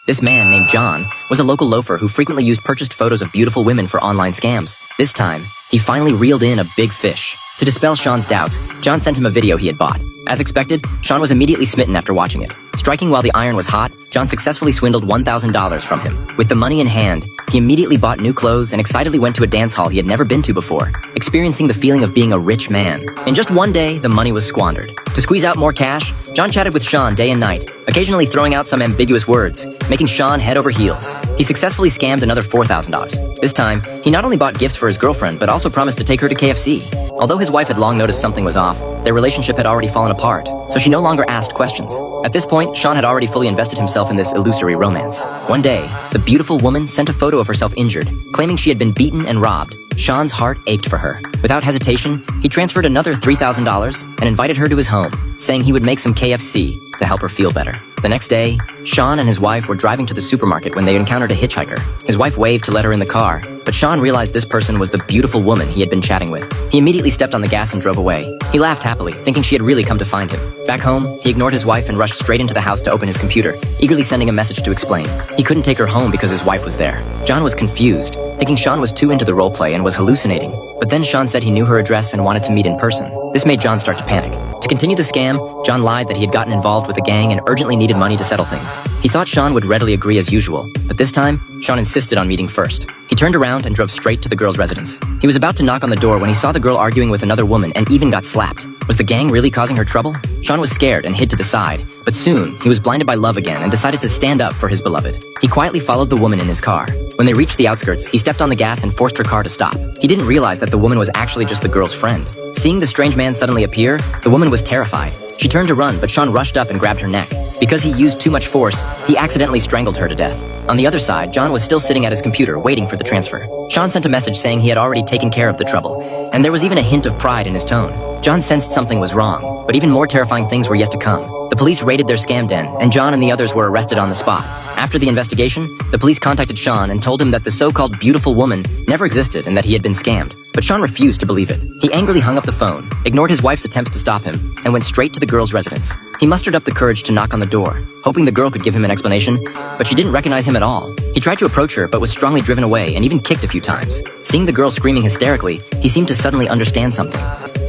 This man, named John, was a local loafer who frequently used purchased photos of beautiful women for online scams. This time, he finally reeled in a big fish. To dispel Sean's doubts, John sent him a video he had bought. As expected, Sean was immediately smitten after watching it. Striking while the iron was hot, John successfully swindled $1,000 from him. With the money in hand, he immediately bought new clothes and excitedly went to a dance hall he had never been to before, experiencing the feeling of being a rich man. In just one day, the money was squandered. To squeeze out more cash, John chatted with Sean day and night, occasionally throwing out some ambiguous words, making Sean head over heels. He successfully scammed another $4,000. This time, he not only bought gifts for his girlfriend, but also promised to take her to KFC. Although his wife had long noticed something was off, their relationship had already fallen apart, so she no longer asked questions. At this point, Sean had already fully invested himself in this illusory romance. One day, the beautiful woman sent a photo of herself injured, claiming she had been beaten and robbed. Sean's heart ached for her. Without hesitation, he transferred another $3,000 and invited her to his home, saying he would make some KFC to help her feel better. The next day, Sean and his wife were driving to the supermarket when they encountered a hitchhiker. His wife waved to let her in the car, but Sean realized this person was the beautiful woman he had been chatting with. He immediately stepped on the gas and drove away. He laughed happily, thinking she had really come to find him. Back home, he ignored his wife and rushed straight into the house to open his computer, eagerly sending a message to explain. He couldn't take her home because his wife was there. John was confused, thinking Sean was too into the roleplay and was hallucinating. But then Sean said he knew her address and wanted to meet in person. This made John start to panic. To continue the scam, John lied that he had gotten involved with a gang and urgently needed money to settle things. He thought Sean would readily agree as usual, but this time, Sean insisted on meeting first. He turned around and drove straight to the girl's residence. He was about to knock on the door when he saw the girl arguing with another woman and even got slapped. Was the gang really causing her trouble? Sean was scared and hid to the side, but soon he was blinded by love again and decided to stand up for his beloved. He quietly followed the woman in his car. When they reached the outskirts, he stepped on the gas and forced her car to stop. He didn't realize that the woman was actually just the girl's friend. Seeing the strange man suddenly appear, the woman was terrified. She turned to run, but Sean rushed up and grabbed her neck. Because he used too much force, he accidentally strangled her to death. On the other side, John was still sitting at his computer, waiting for the transfer. Sean sent a message saying he had already taken care of the trouble, and there was even a hint of pride in his tone. John sensed something was wrong, but even more terrifying things were yet to come. The police raided their scam den, and John and the others were arrested on the spot. After the investigation, the police contacted Sean and told him that the so-called beautiful woman never existed and that he had been scammed. But Sean refused to believe it. He angrily hung up the phone, ignored his wife's attempts to stop him, and went straight to the girl's residence. He mustered up the courage to knock on the door, hoping the girl could give him an explanation, but she didn't recognize him at all. He tried to approach her, but was strongly driven away and even kicked a few times. Seeing the girl screaming hysterically, he seemed to suddenly understand something.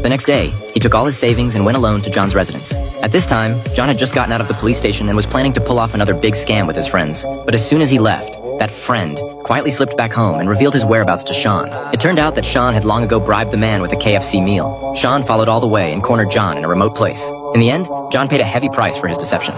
The next day, he took all his savings and went alone to John's residence. At this time, John had just gotten out of the police station and was planning to pull off another big scam with his friends. But as soon as he left, that friend quietly slipped back home and revealed his whereabouts to Sean. It turned out that Sean had long ago bribed the man with a KFC meal. Sean followed all the way and cornered John in a remote place. In the end, John paid a heavy price for his deception.